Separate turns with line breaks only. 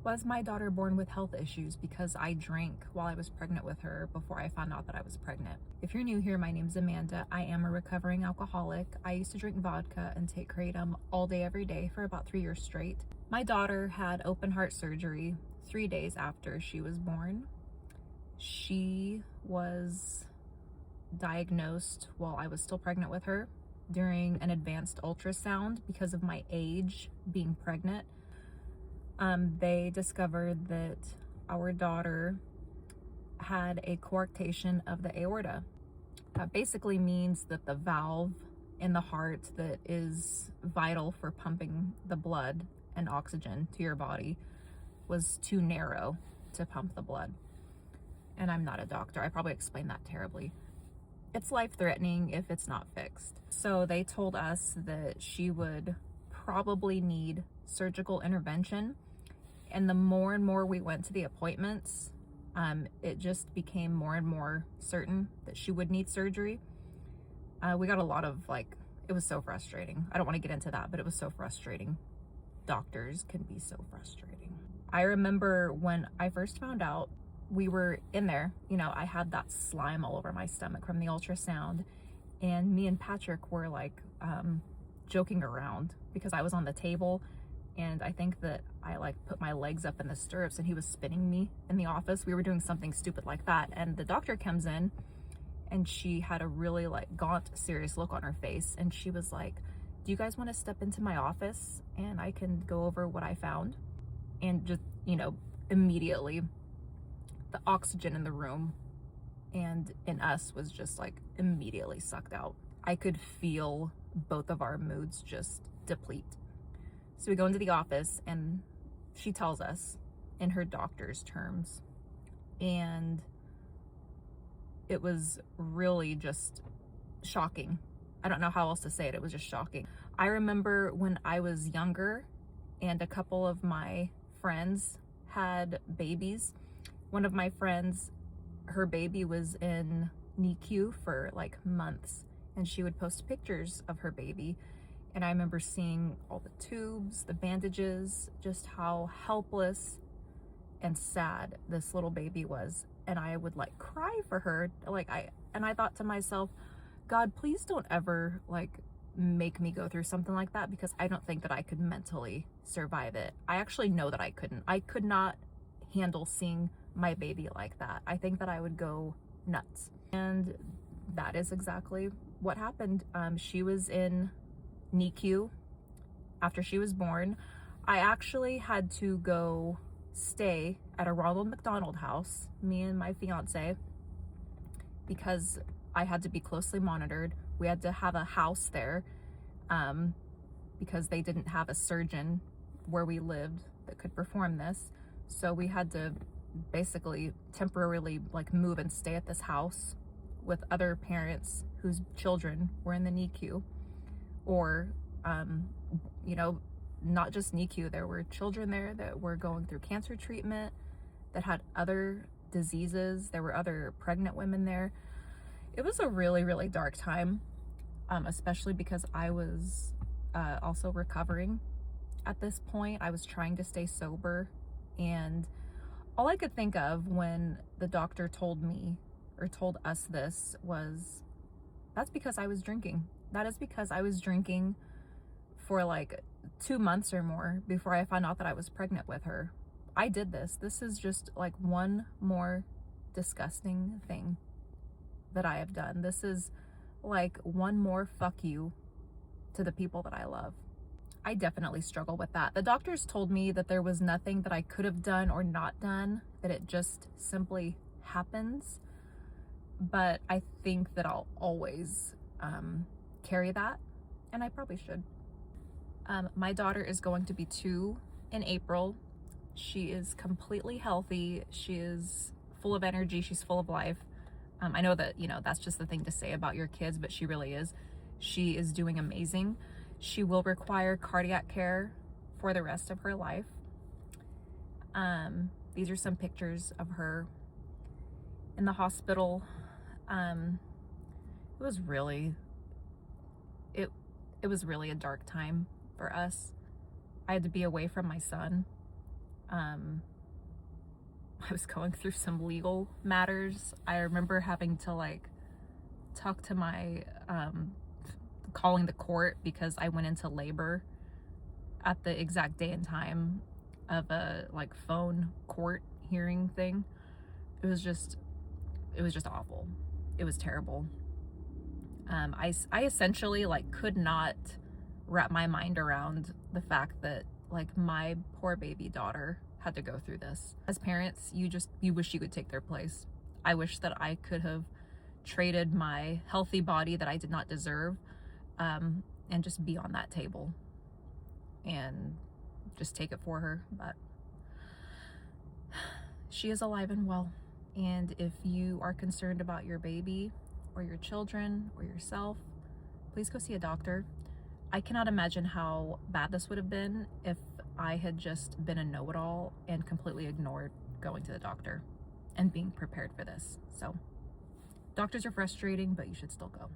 Was my daughter born with health issues because I drank while I was pregnant with her before I found out that I was pregnant? If you're new here, my name's Amanda. I am a recovering alcoholic. I used to drink vodka and take kratom all day, every day for about 3 years straight. My daughter had open heart surgery 3 days after she was born. She was diagnosed while I was still pregnant with her during an advanced ultrasound because of my age being pregnant. They discovered that our daughter had a coarctation of the aorta. That basically means that the valve in the heart that is vital for pumping the blood and oxygen to your body was too narrow to pump the blood. And I'm not a doctor. I probably explained that terribly. It's life-threatening if it's not fixed. So they told us that she would probably need surgical intervention. And the more and more we went to the appointments, it just became more and more certain that she would need surgery. We got a lot of it was so frustrating. I don't want to get into that, but it was so frustrating. Doctors can be so frustrating. I remember when I first found out, we were in there, I had that slime all over my stomach from the ultrasound, and me and Patrick were joking around because I was on the table, and I think that I put my legs up in the stirrups and he was spinning me in the office. We were doing something stupid like that, and the doctor comes in and she had a really gaunt, serious look on her face, and she was like, "Do you guys want to step into my office and I can go over what I found?" And just, immediately the oxygen in the room and in us was just immediately sucked out. I could feel both of our moods just deplete. So we go into the office and she tells us in her doctor's terms, and it was really just shocking. I don't know how else to say it. It was just shocking. I remember when I was younger and a couple of my friends had babies. One of my friends, her baby was in NICU for months, and she would post pictures of her baby. And I remember seeing all the tubes, the bandages, just how helpless and sad this little baby was. And I would cry for her. I thought to myself, God, please don't ever make me go through something like that, because I don't think that I could mentally survive it. I actually know that I couldn't. I could not handle seeing my baby like that. I think that I would go nuts. And that is exactly what happened. She was in NICU after she was born. I actually had to go stay at a Ronald McDonald house, me and my fiance, because I had to be closely monitored. We had to have a house there because they didn't have a surgeon where we lived that could perform this. So we had to basically temporarily move and stay at this house with other parents whose children were in the NICU, or not just NICU. There were children there that were going through cancer treatment, that had other diseases. There were other pregnant women there. It was a really, really dark time, especially because I was also recovering at this point. I was trying to stay sober, and all I could think of when the doctor told me or told us this was, that's because I was drinking. That is because I was drinking for 2 months or more before I found out that I was pregnant with her. I did this. This is just one more disgusting thing that I have done. This is one more fuck you to the people that I love. I definitely struggle with that. The doctors told me that there was nothing that I could have done or not done, that it just simply happens. But I think that I'll always carry that, and I probably should. My daughter is going to be 2 in April. She is completely healthy. She is full of energy. She's full of life. I know that, that's just the thing to say about your kids, but she really is. She is doing amazing. She will require cardiac care for the rest of her life. These are some pictures of her in the hospital. It was really a dark time for us. I had to be away from my son I was going through some legal matters. I remember having to like talk to my calling the court because I went into labor at the exact day and time of a like phone court hearing thing. It was just awful. It was terrible. I essentially like could not wrap my mind around the fact that like my poor baby daughter had to go through this. As parents, you wish you could take their place. I wish that I could have traded my healthy body that I did not deserve, and just be on that table and just take it for her. But she is alive and well. And if you are concerned about your baby or your children or yourself, please go see a doctor. I cannot imagine how bad this would have been if I had just been a know-it-all and completely ignored going to the doctor and being prepared for this. So doctors are frustrating, but you should still go.